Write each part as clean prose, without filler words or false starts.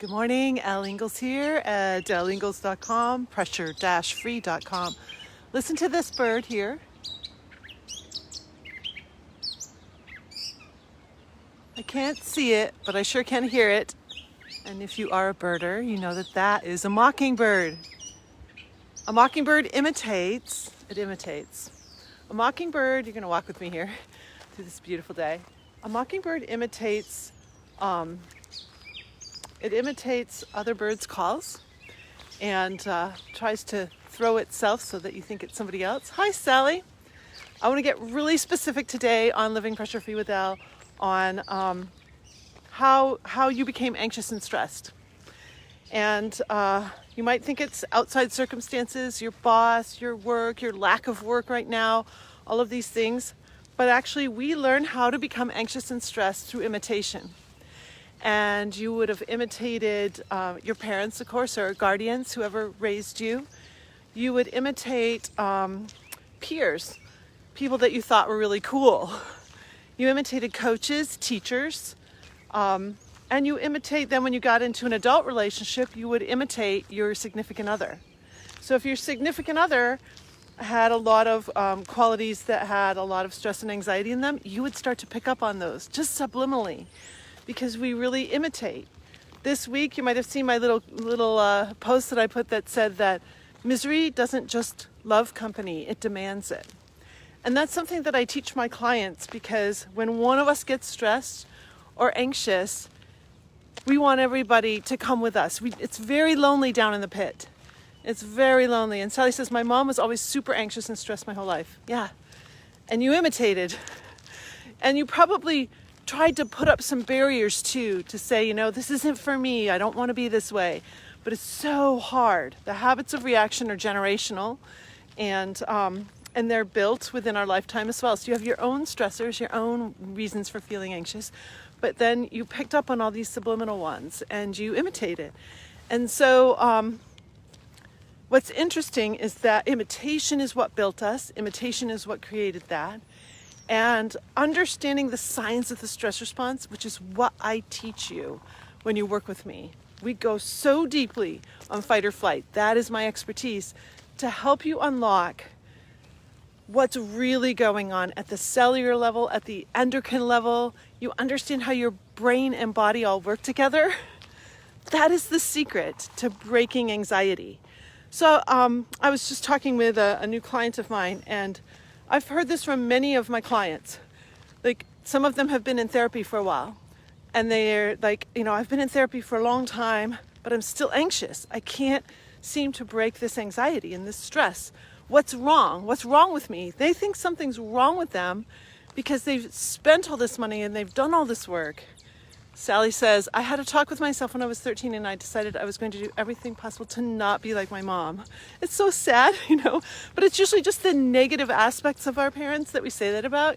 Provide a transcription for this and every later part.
Good morning, Elle here at elleingles.com, pressure-free.com. Listen to this bird here. I can't see it, but I sure can hear it. And if you are a birder, you know that that is a mockingbird. A mockingbird imitates. A mockingbird, you're going to walk with me here through this beautiful day. A mockingbird imitates other birds' calls and tries to throw itself so that you think it's somebody else. Hi, Sally. I want to get really specific today on Living Pressure Free with Elle on how you became anxious and stressed. And you might think it's outside circumstances, your boss, your work, your lack of work right now, all of these things. But actually, we learn how to become anxious and stressed through imitation. And you would have imitated your parents, of course, or guardians, whoever raised you. You would imitate peers, people that you thought were really cool. You imitated coaches, teachers, and you imitate them when you got into an adult relationship. You would imitate your significant other. So if your significant other had a lot of qualities that had a lot of stress and anxiety in them, you would start to pick up on those, just subliminally, because we really imitate. This week, you might have seen my little post that I put that said that misery doesn't just love company, it demands it. And that's something that I teach my clients, because when one of us gets stressed or anxious, we want everybody to come with us. It's very lonely down in the pit. It's very lonely. And Sally says, my mom was always super anxious and stressed my whole life. Yeah. And you imitated. And you probably tried to put up some barriers too, to say, this isn't for me. I don't want to be this way. But it's so hard. The habits of reaction are generational, and they're built within our lifetime as well. So you have your own stressors, your own reasons for feeling anxious, but then you picked up on all these subliminal ones and you imitate it. And so what's interesting is that imitation is what built us. Imitation is what created that. And understanding the science of the stress response, which is what I teach you when you work with me. We go so deeply on fight or flight. That is my expertise, to help you unlock what's really going on at the cellular level, at the endocrine level. You understand how your brain and body all work together. That is the secret to breaking anxiety. So I was just talking with a new client of mine, and I've heard this from many of my clients. Like, some of them have been in therapy for a while, and they're like, I've been in therapy for a long time, but I'm still anxious. I can't seem to break this anxiety and this stress. What's wrong? What's wrong with me? They think something's wrong with them because they've spent all this money and they've done all this work. Sally says, I had a talk with myself when I was 13 and I decided I was going to do everything possible to not be like my mom. It's so sad, but it's usually just the negative aspects of our parents that we say that about,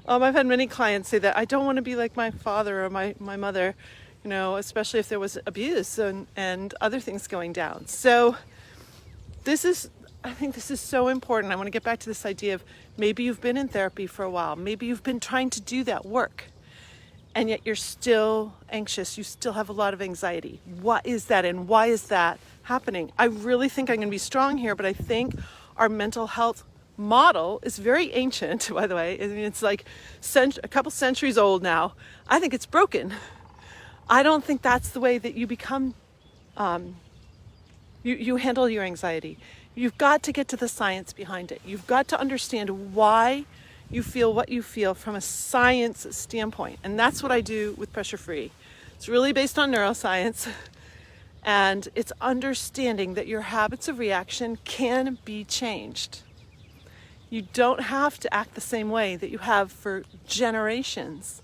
I've had many clients say that I don't want to be like my father or my mother, especially if there was abuse and other things going down. So I think this is so important. I want to get back to this idea of maybe you've been in therapy for a while. Maybe you've been trying to do that work, and yet you're still anxious. You still have a lot of anxiety. What is that, and why is that happening? I really think I'm going to be strong here, but I think our mental health model is very ancient, by the way. I mean, it's like a couple centuries old now. I think it's broken. I don't think that's the way that you become, you handle your anxiety. You've got to get to the science behind it. You've got to understand why you feel what you feel from a science standpoint. And that's what I do with Pressure Free. It's really based on neuroscience. And it's understanding that your habits of reaction can be changed. You don't have to act the same way that you have for generations.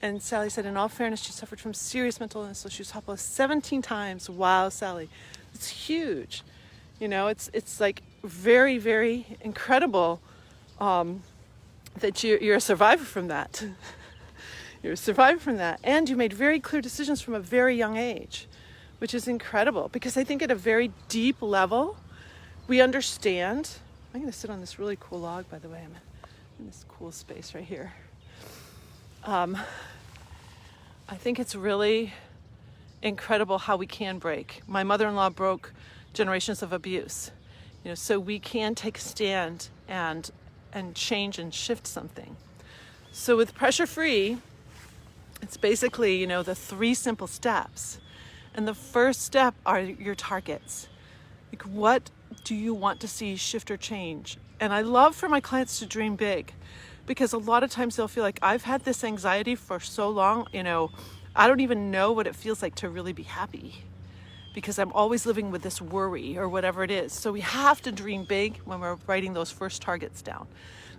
And Sally said, in all fairness, she suffered from serious mental illness, so she was hospitalized 17 times. Wow, Sally. It's huge. It's like very, very incredible that you're a survivor from that. You're a survivor from that. And you made very clear decisions from a very young age, which is incredible, because I think at a very deep level, we understand. I'm going to sit on this really cool log, by the way. I'm in this cool space right here. I think it's really incredible how we can break. My mother-in-law broke generations of abuse, so we can take a stand and change and shift something. So with Pressure Free, it's basically, the 3 simple steps. And the first step are your targets. Like, what do you want to see shift or change? And I love for my clients to dream big, because a lot of times they'll feel like, I've had this anxiety for so long, I don't even know what it feels like to really be happy, because I'm always living with this worry or whatever it is. So we have to dream big when we're writing those first targets down.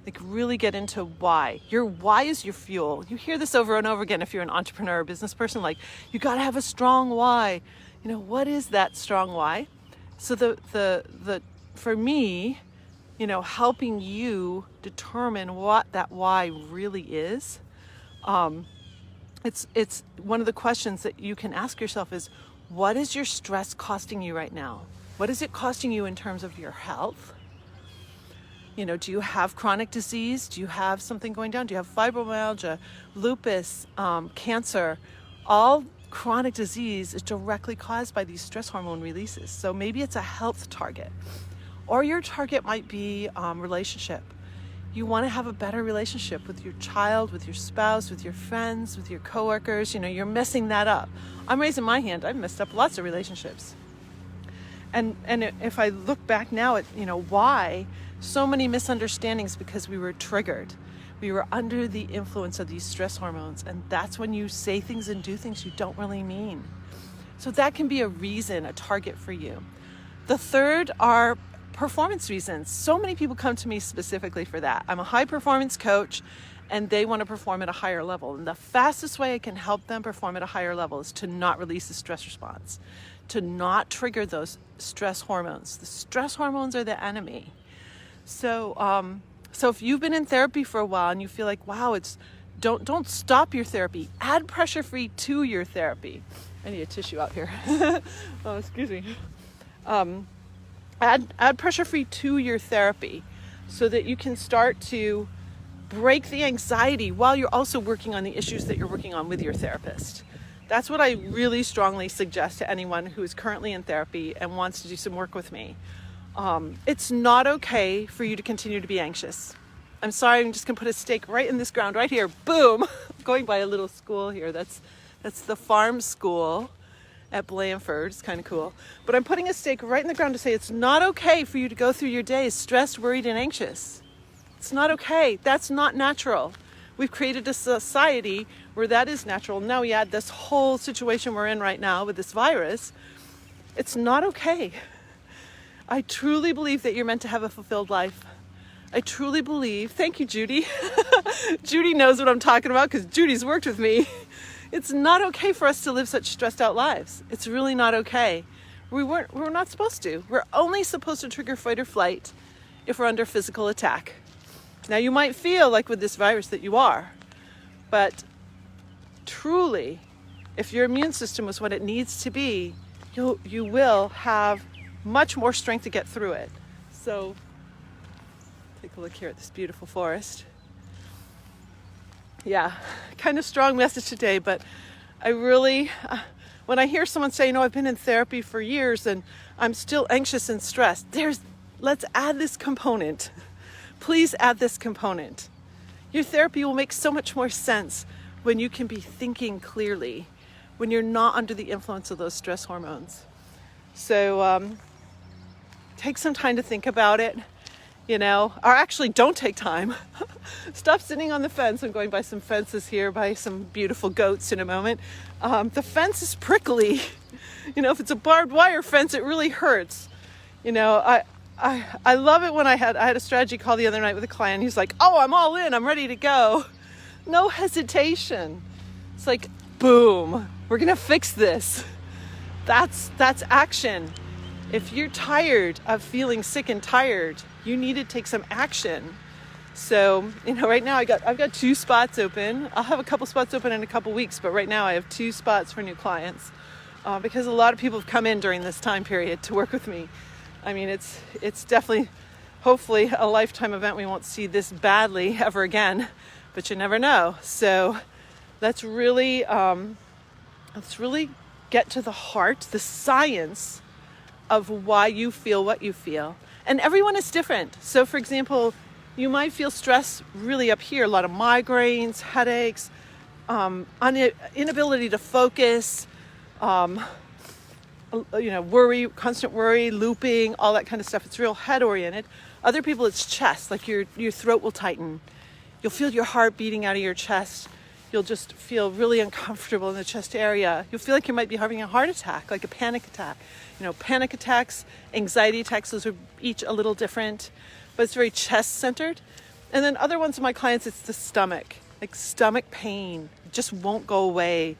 Like, really get into why. Your why is your fuel. You hear this over and over again if you're an entrepreneur or business person, like, you got to have a strong why. What is that strong why? So the for me, helping you determine what that why really is, it's one of the questions that you can ask yourself is, what is your stress costing you right now? What is it costing you in terms of your health? Do you have chronic disease? Do you have something going down? Do you have fibromyalgia, lupus, cancer? All chronic disease is directly caused by these stress hormone releases. So maybe it's a health target, or your target might be relationship. You want to have a better relationship with your child, with your spouse, with your friends, with your coworkers. You're messing that up. I'm raising my hand. I've messed up lots of relationships. And if I look back now at, why so many misunderstandings, because we were triggered. We were under the influence of these stress hormones. And that's when you say things and do things you don't really mean. So that can be a reason, a target for you. The third are performance reasons. So many people come to me specifically for that. I'm a high performance coach, and they want to perform at a higher level. And the fastest way I can help them perform at a higher level is to not release the stress response, to not trigger those stress hormones. The stress hormones are the enemy. So if you've been in therapy for a while and you feel like, wow, don't stop your therapy. Add Pressure Free to your therapy. I need a tissue out here. Oh, excuse me. Add Pressure Free to your therapy so that you can start to break the anxiety while you're also working on the issues that you're working on with your therapist. That's what I really strongly suggest to anyone who is currently in therapy and wants to do some work with me. It's not okay for you to continue to be anxious. I'm sorry, I'm just gonna put a stake right in this ground right here. Boom! Going by a little school here. That's the farm school at Blandford. It's kind of cool. But I'm putting a stake right in the ground to say it's not okay for you to go through your days stressed, worried, and anxious. It's not okay. That's not natural. We've created a society where that is natural. Now we add this whole situation we're in right now with this virus. It's not okay. I truly believe that you're meant to have a fulfilled life. I truly believe, thank you, Judy. Judy knows what I'm talking about because Judy's worked with me. It's not okay for us to live such stressed out lives. It's really not okay. We're not supposed to. We're only supposed to trigger fight or flight if we're under physical attack. Now you might feel like with this virus that you are, but truly, if your immune system is what it needs to be, you will have much more strength to get through it. So take a look here at this beautiful forest. Yeah, kind of strong message today, but I really, when I hear someone say, I've been in therapy for years and I'm still anxious and stressed, let's add this component. Please add this component. Your therapy will make so much more sense when you can be thinking clearly, when you're not under the influence of those stress hormones. So take some time to think about it, or actually don't take time. Stop sitting on the fence. I'm going by some fences here, by some beautiful goats in a moment. The fence is prickly. If it's a barbed wire fence, it really hurts. I love it when I had a strategy call the other night with a client. He's like, oh, I'm all in. I'm ready to go. No hesitation. It's like, boom, we're going to fix this. That's action. If you're tired of feeling sick and tired, you need to take some action. So, right now I've got 2 spots open. I'll have a couple spots open in a couple weeks, but right now I have 2 spots for new clients because a lot of people have come in during this time period to work with me. I mean, it's definitely, hopefully, a lifetime event. We won't see this badly ever again, but you never know. So let's really get get to the heart, the science of why you feel what you feel. And everyone is different. So for example, you might feel stress really up here, a lot of migraines, headaches, inability to focus, worry, constant worry, looping, all that kind of stuff. It's real head oriented. Other people, it's chest, like your throat will tighten. You'll feel your heart beating out of your chest. You'll just feel really uncomfortable in the chest area. You'll feel like you might be having a heart attack, like a panic attack. Panic attacks, anxiety attacks, those are each a little different, but it's very chest centered. And then other ones of my clients, it's the stomach, like stomach pain, just won't go away.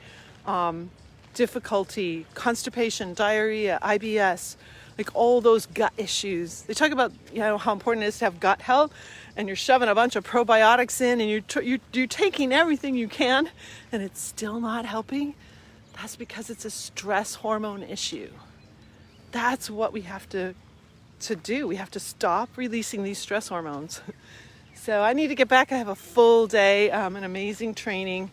Difficulty, constipation, diarrhea, IBS, like all those gut issues. They talk about, how important it is to have gut health, and you're shoving a bunch of probiotics in, and you're taking everything you can, and it's still not helping. That's because it's a stress hormone issue. That's what we have to do. We have to stop releasing these stress hormones. So I need to get back. I have a full day, an amazing training.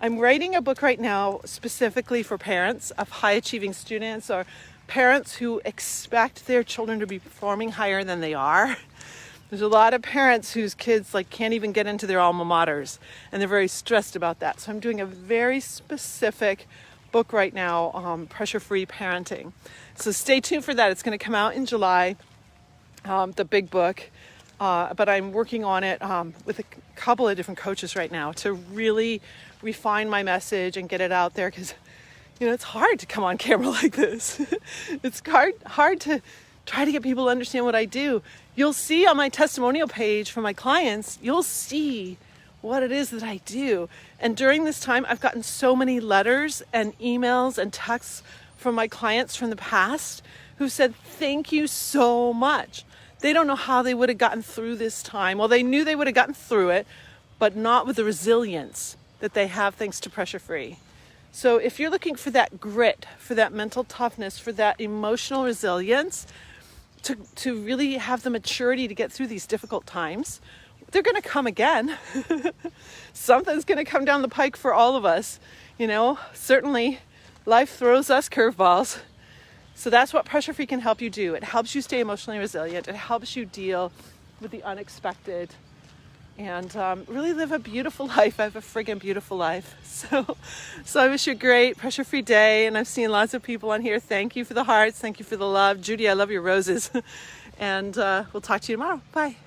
I'm writing a book right now specifically for parents of high-achieving students or parents who expect their children to be performing higher than they are. There's a lot of parents whose kids can't even get into their alma maters, and they're very stressed about that. So I'm doing a very specific book right now, pressure-free parenting. So stay tuned for that. It's going to come out in July, the big book. But I'm working on it with a couple of different coaches right now to really refine my message and get it out there, because it's hard to come on camera like this. It's hard to try to get people to understand what I do. You'll see on my testimonial page for my clients, you'll see what it is that I do. And during this time, I've gotten so many letters and emails and texts from my clients from the past who said, thank you so much. They don't know how they would have gotten through this time. Well, they knew they would have gotten through it, but not with the resilience that they have thanks to Pressure Free. So if you're looking for that grit, for that mental toughness, for that emotional resilience, to really have the maturity to get through these difficult times, they're going to come again. Something's going to come down the pike for all of us. Certainly life throws us curveballs. So that's what Pressure Free can help you do. It helps you stay emotionally resilient. It helps you deal with the unexpected and really live a beautiful life. I have a friggin' beautiful life. So I wish you a great pressure-free day. And I've seen lots of people on here. Thank you for the hearts. Thank you for the love. Judy, I love your roses. And we'll talk to you tomorrow. Bye.